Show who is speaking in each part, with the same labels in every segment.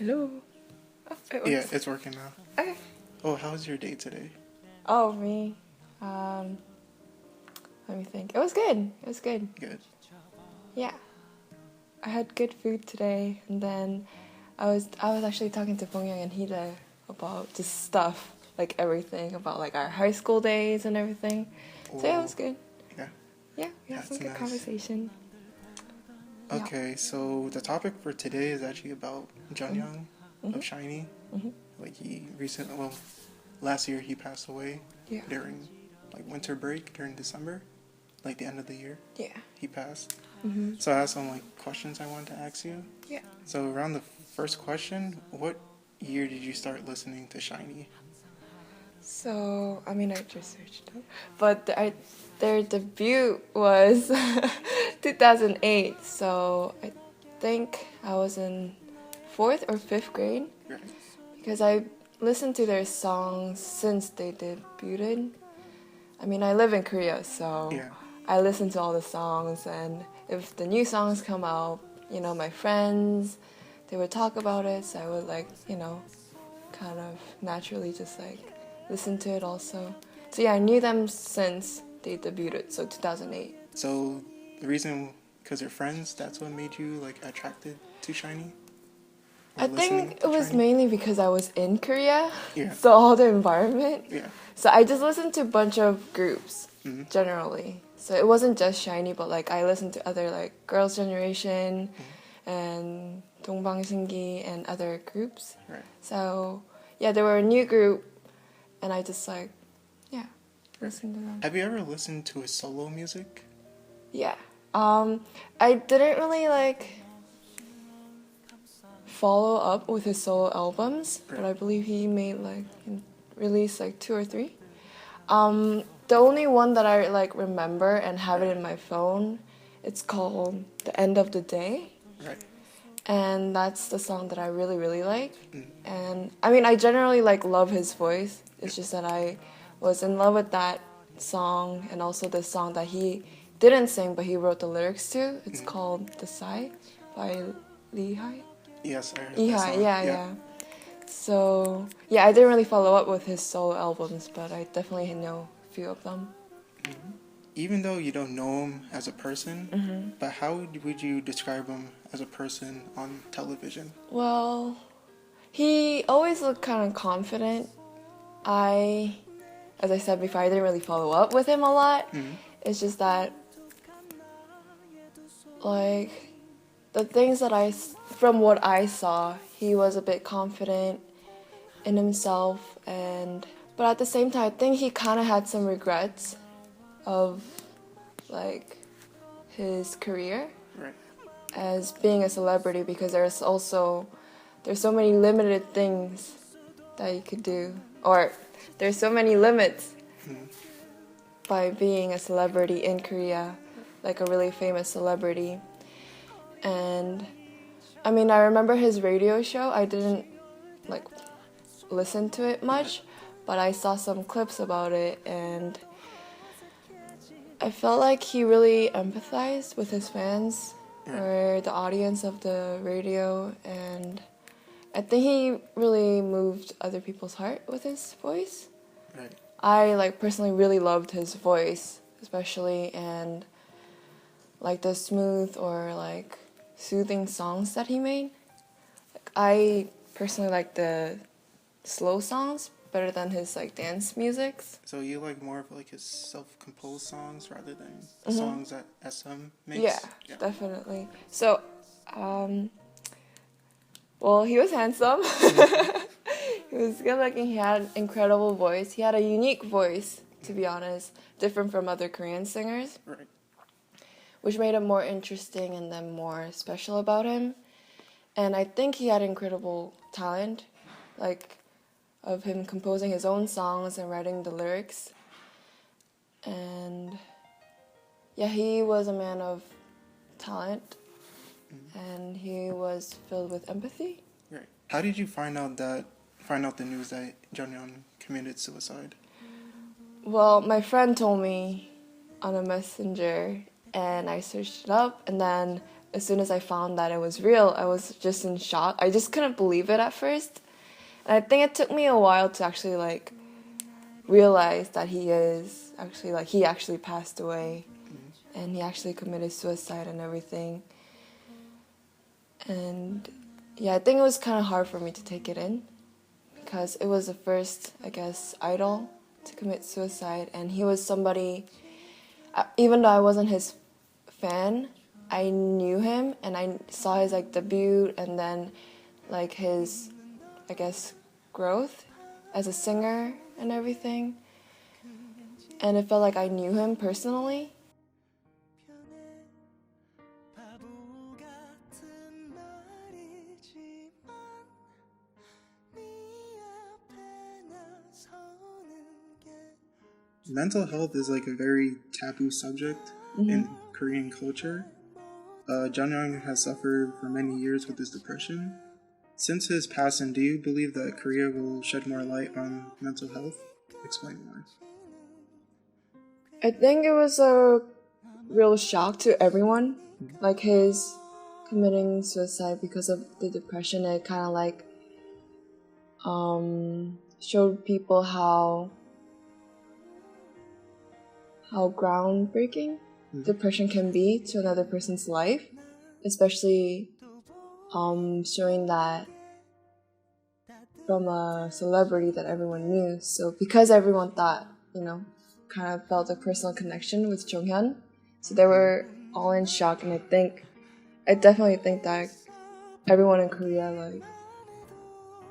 Speaker 1: Hello. Oh, it works.
Speaker 2: Yeah, it's working now.
Speaker 1: Okay.
Speaker 2: Oh, how was your day today?
Speaker 1: Oh, me. Let me think. It was good. It was good.
Speaker 2: Good.
Speaker 1: Yeah. I had good food today, and then I was actually talking to Pongyang and Hida about just stuff, like everything about like our high school days and everything. So yeah, it was good.
Speaker 2: Yeah.
Speaker 1: Yeah, we had some good
Speaker 2: nice.
Speaker 1: conversation.
Speaker 2: Okay, so the topic for today is actually about Jonghyun of SHINee. Like last year he passed away during like winter break during December, like the end of the year.
Speaker 1: Yeah.
Speaker 2: He passed. So I have some like questions I wanted to ask you.
Speaker 1: Yeah.
Speaker 2: So around the first question, what year did you start listening to SHINee?
Speaker 1: So, I mean, I just searched it, but their debut was 2008, so I think I was in 4th or 5th grade,
Speaker 2: Right.
Speaker 1: because I listened to their songs since they debuted. I mean, I live in Korea, so
Speaker 2: Yeah.
Speaker 1: I listen to all the songs, and if the new songs come out, my friends, they would talk about it, so I would kind of naturally just listen to it also. So yeah, I knew them since they debuted, so 2008.
Speaker 2: So the reason, because they're friends, that's what made you like attracted to SHINee?
Speaker 1: I think it was mainly because I was in Korea,
Speaker 2: Yeah.
Speaker 1: so all the environment.
Speaker 2: Yeah.
Speaker 1: So I just listened to a bunch of groups, generally. So it wasn't just SHINee, but I listened to other Girls' Generation and 동방신기 and other groups.
Speaker 2: Right.
Speaker 1: So yeah, they were a new group, and I just listened to them.
Speaker 2: Have you ever listened to his solo music?
Speaker 1: Yeah. I didn't really follow up with his solo albums, but I believe he made released 2 or 3. The only one that I remember and have it in my phone, it's called "The End of the Day."
Speaker 2: Right.
Speaker 1: And that's the song that I really, really like. And I mean, I generally love his voice. It's just that I was in love with that song, and also this song that he didn't sing, but he wrote the lyrics to. It's called "The Sigh" by Lehigh.
Speaker 2: Yes, I heard that
Speaker 1: Lehigh,
Speaker 2: song.
Speaker 1: yeah. So yeah, I didn't really follow up with his solo albums, but I definitely know a few of them.
Speaker 2: Even though you don't know him as a person, but how would you describe him as a person on television?
Speaker 1: Well, he always looked kind of confident. As I said before, I didn't really follow up with him a lot. It's just that, the things that from what I saw, he was a bit confident in himself, but at the same time, I think he kind of had some regrets of, his career as being a celebrity, because there's so many limited things that you could do, or there's so many limits by being a celebrity in Korea, a really famous celebrity. And I mean, I remember his radio show. I didn't listen to it much, but I saw some clips about it, and I felt like he really empathized with his fans or the audience of the radio, and I think he really moved other people's heart with his voice.
Speaker 2: Right.
Speaker 1: I personally really loved his voice, especially, and the smooth or soothing songs that he made. I personally like the slow songs better than his dance musics.
Speaker 2: So you like more of his self-composed songs rather than the songs that SM makes?
Speaker 1: Yeah, definitely. So, well, he was handsome. He was good looking. He had an incredible voice. He had a unique voice, to be honest, different from other Korean singers.
Speaker 2: Right.
Speaker 1: Which made it more interesting and then more special about him. And I think he had incredible talent, of him composing his own songs and writing the lyrics. And yeah, he was a man of talent, and he was filled with empathy.
Speaker 2: Right. How did you find out the news that Jonghyun committed suicide?
Speaker 1: Well, my friend told me on a messenger, and I searched it up, and then as soon as I found that it was real, I was just in shock. I just couldn't believe it at first. And I think it took me a while to actually like realize that he actually passed away, and he actually committed suicide and everything. And yeah, I think it was kind of hard for me to take it in, because it was the first, I guess, idol to commit suicide, and he was somebody, even though I wasn't his fan, I knew him, and I saw his like debut, and then like his, I guess, growth as a singer and everything, and it felt like I knew him personally.
Speaker 2: Mental health is like a very taboo subject in Korean culture. Jonghyun has suffered for many years with his depression. Since his passing, do you believe that Korea will shed more light on mental health? Explain more.
Speaker 1: I think it was a real shock to everyone, like his committing suicide because of the depression. It kind of like showed people how groundbreaking depression can be to another person's life, especially showing that from a celebrity that everyone knew. So because everyone thought, kind of felt a personal connection with Jonghyun, so they were all in shock. And I definitely think that everyone in Korea like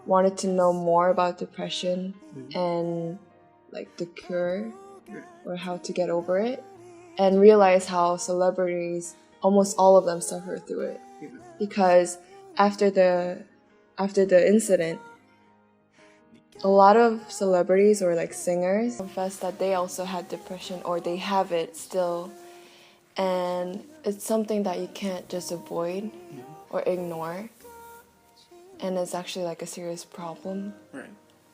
Speaker 1: wanted to know more about depression and like the cure or how to get over it, and realize how celebrities, almost all of them, suffer through it. Because after the incident, a lot of celebrities or like singers confessed that they also had depression, or they have it still, and it's something that you can't just avoid or ignore, and it's actually like a serious problem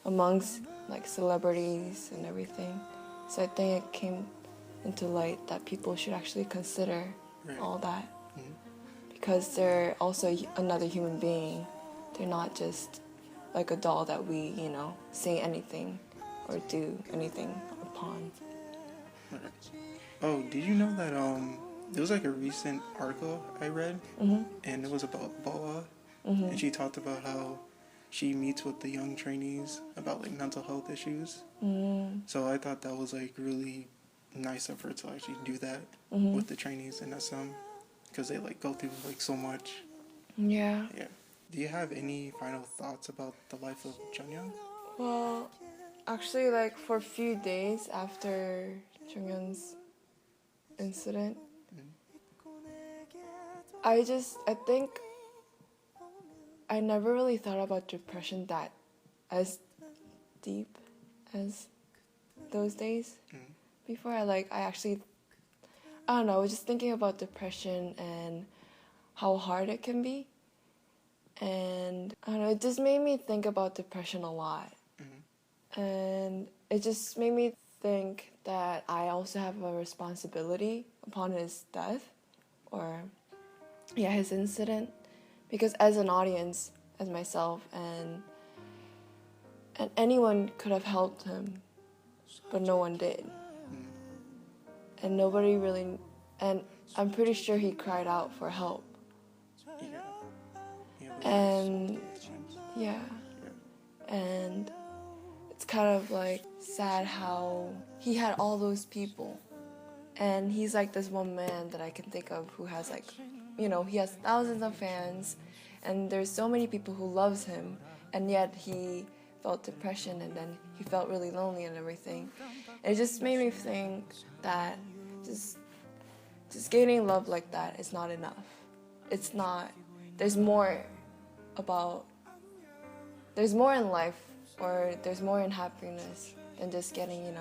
Speaker 1: amongst like celebrities and everything. So I think it came into light that people should actually consider all that, because they're also another human being. They're not just like a doll that we, say anything or do anything upon.
Speaker 2: Oh, did you know that there was like a recent article I read, and it was about Boa, and she talked about how she meets with the young trainees about like mental health issues. So I thought that was like really nice of her to actually do that with the trainees in SM, because they like go through like so much.
Speaker 1: Yeah.
Speaker 2: Do you have any final thoughts about the life of Jonghyun?
Speaker 1: Well, actually, like for a few days after Jonghyun's incident, I think I never really thought about depression that as deep as those days before. I don't know, I was just thinking about depression and how hard it can be. And I don't know, it just made me think about depression a lot. And it just made me think that I also have a responsibility upon his death, or his incident, because as an audience, as myself, and anyone could have helped him, but no one did. And nobody really, and I'm pretty sure he cried out for help. And and it's kind of like sad how he had all those people, and he's like this one man that I can think of who has like, he has thousands of fans, and there's so many people who loves him, and yet he felt depression, and then he felt really lonely and everything. And it just made me think that just gaining love like that is not enough. It's not. There's more in life, or there's more in happiness than just getting,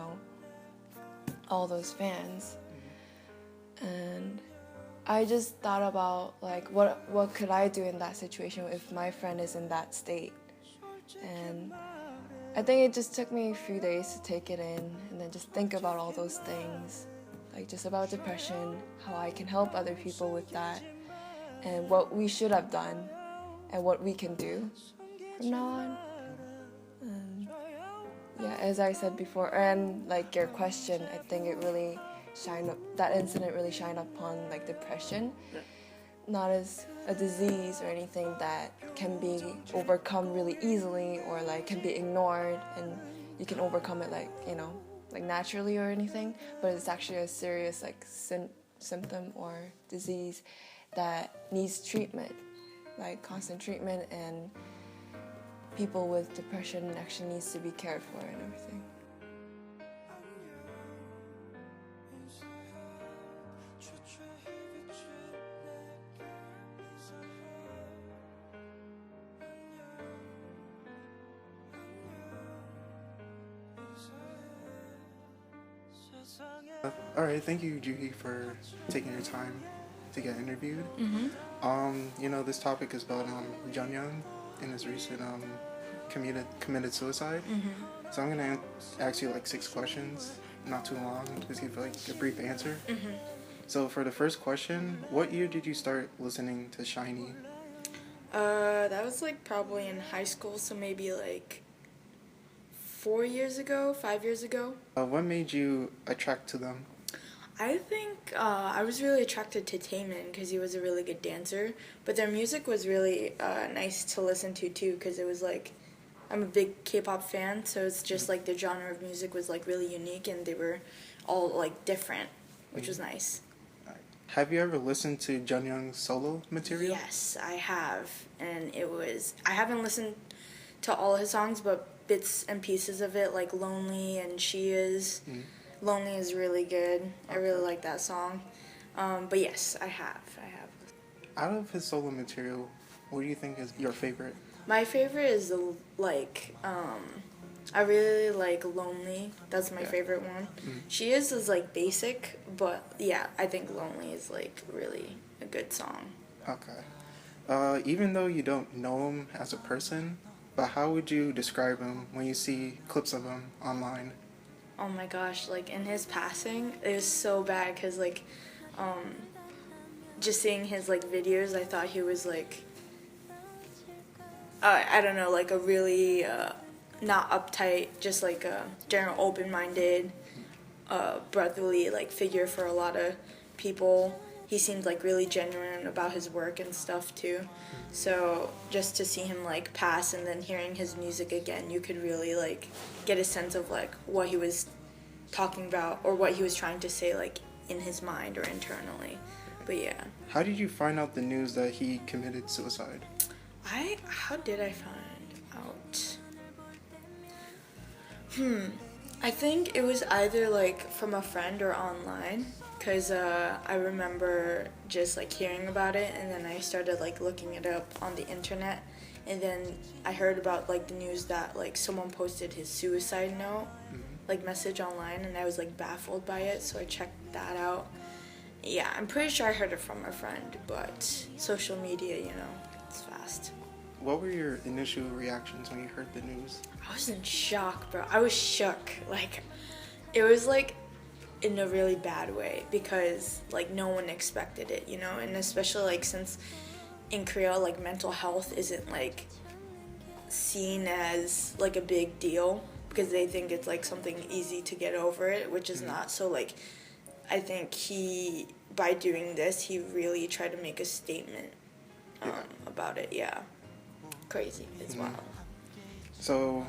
Speaker 1: all those fans. And I just thought about like what could I do in that situation if my friend is in that state. And I think it just took me a few days to take it in, and then just think about all those things, like just about depression, how I can help other people with that, and what we should have done and what we can do from now on. Yeah, as I said before, and like your question, I think it really that incident really shined upon like depression, not as a disease or anything that can be overcome really easily or like can be ignored and you can overcome it like, you know, like naturally or anything, but it's actually a serious like symptom or disease that needs treatment, like constant treatment, and people with depression actually needs to be cared for and everything.
Speaker 2: All right, thank you, Joohee, for taking your time to get interviewed. You know, this topic is about Jonghyun and his recent committed suicide. So I'm gonna ask you like 6 questions, not too long, just give like a brief answer. So for the first question, what year did you start listening to SHINee?
Speaker 3: That was like probably in high school, so maybe like 5 years ago.
Speaker 2: What made you attract to them?
Speaker 3: I think I was really attracted to Taemin because he was a really good dancer, but their music was really nice to listen to too, because it was like, I'm a big K-pop fan, so it's just like the genre of music was like really unique and they were all like different, which was nice.
Speaker 2: Have you ever listened to Jonghyun's solo material?
Speaker 3: Yes, I have, and I haven't listened to all his songs, but bits and pieces of it, like Lonely and She Is. Lonely is really good. I really like that song. But yes, I have.
Speaker 2: Out of his solo material, what do you think is your favorite?
Speaker 3: My favorite is I really like Lonely. That's my favorite one. She is like basic, but yeah, I think Lonely is like really a good song.
Speaker 2: Okay. Even though you don't know him as a person, but how would you describe him when you see clips of him online?
Speaker 3: Oh my gosh, like in his passing, it was so bad because like, just seeing his like videos, I thought he was like, I don't know, like a really not uptight, just like a general open-minded, brotherly like figure for a lot of people. He seemed like really genuine about his work and stuff too. So just to see him like pass and then hearing his music again, you could really like get a sense of like what he was talking about or what he was trying to say like in his mind or internally. But yeah.
Speaker 2: How did you find out the news that he committed suicide?
Speaker 3: How did I find out? I think it was either like from a friend or online. Because I remember just like hearing about it, and then I started like looking it up on the internet, and then I heard about like the news that like someone posted his suicide note, like message online, and I was like baffled by it, so I checked that out. Yeah, I'm pretty sure I heard it from a friend, but social media, you know, it's fast.
Speaker 2: What were your initial reactions when you heard the news?
Speaker 3: I was in shock, bro. I was shook. Like, it was like in a really bad way because like no one expected it, you know, and especially like since in Korea like mental health isn't like seen as like a big deal because they think it's like something easy to get over it, which is not. So like I think by doing this he really tried to make a statement about it. Yeah, crazy. It's wild.
Speaker 2: So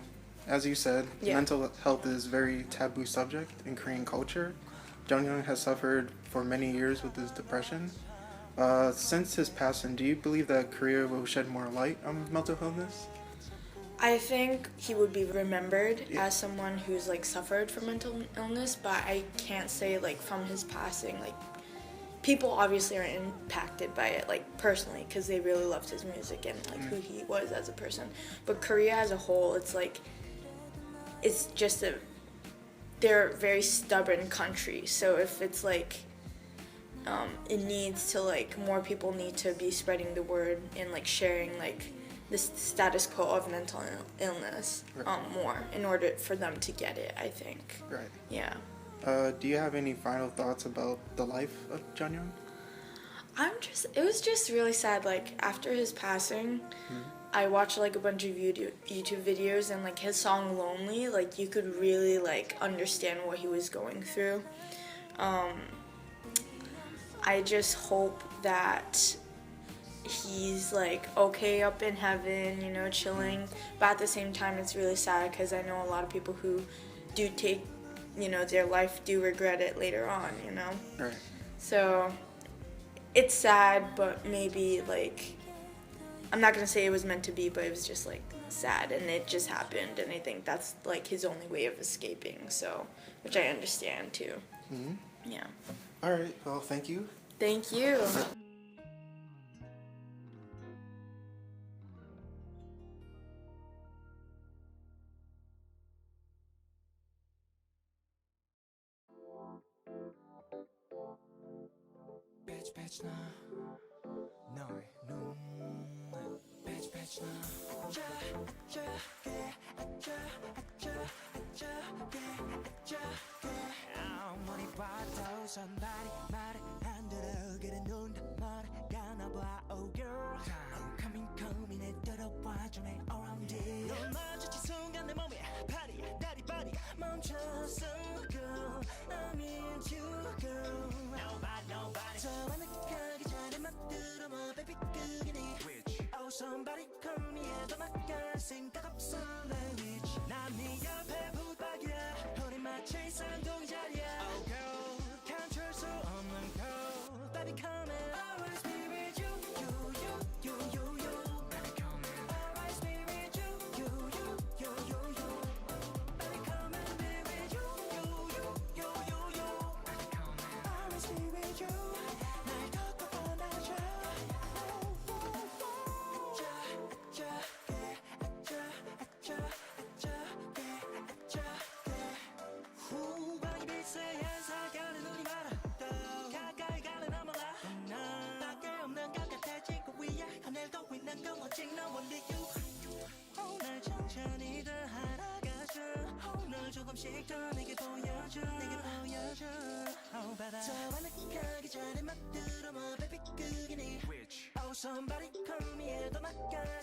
Speaker 2: as you said, mental health is a very taboo subject in Korean culture. Jonghyun has suffered for many years with his depression. Since his passing, do you believe that Korea will shed more light on mental illness?
Speaker 3: I think he would be remembered as someone who's like suffered from mental illness, but I can't say like from his passing, like people obviously are impacted by it, like personally, because they really loved his music and like who he was as a person. But Korea as a whole, it's like, it's just they're a very stubborn country. So if it's like, it needs to like, more people need to be spreading the word and like sharing like the status quo of mental illness more in order for them to get it, I think.
Speaker 2: Right.
Speaker 3: Yeah.
Speaker 2: Do you have any final thoughts about the life of Jonghyun?
Speaker 3: It was just really sad. Like, after his passing, I watched like a bunch of YouTube videos, and like his song Lonely, like you could really like understand what he was going through. I just hope that he's like okay up in heaven, you know, chilling. But at the same time, it's really sad because I know a lot of people who do take, you know, their life do regret it later on, you know.
Speaker 2: Right.
Speaker 3: So it's sad, but maybe like I'm not gonna say it was meant to be, but it was just like sad, and it just happened, and I think that's like his only way of escaping. So, which I understand too. Yeah.
Speaker 2: All right. Well, thank you.
Speaker 3: Thank you.
Speaker 4: 아무리 봐도 선발이 말을 안 들어 그래 눈 멀어가나 봐 oh girl coming 내 들어와줘 내 around it 널 마주친 순간 내 몸에 파리야 다리 바리가 멈췄어 girl I'm into you girl nobody 저 만나기 전에 만들어 뭐 baby 그게 네 oh somebody call me 해도 나갈 생각 없어 내 위치 난네 옆에 붙박이야 우리 마치 쌍둥이자리야 oh girl 감출 수 없는 girl baby come and always be with you baby come and always be with you baby come and be with you baby come and always be with you 날 걷고 떠나줘 후방이 비스한 사견에 눈이 멀어도 가까이 가려 넘어가 밖에 없는 것 같아 지구 위에 하늘도 있는 건 오직 너와 you 오늘 천천히 더 알아가줘 오늘 조금씩 더 내게 보여줘 바다 저 만나기 전에 만들어 뭐 baby 그게 네 oh somebody call me 해도 나갈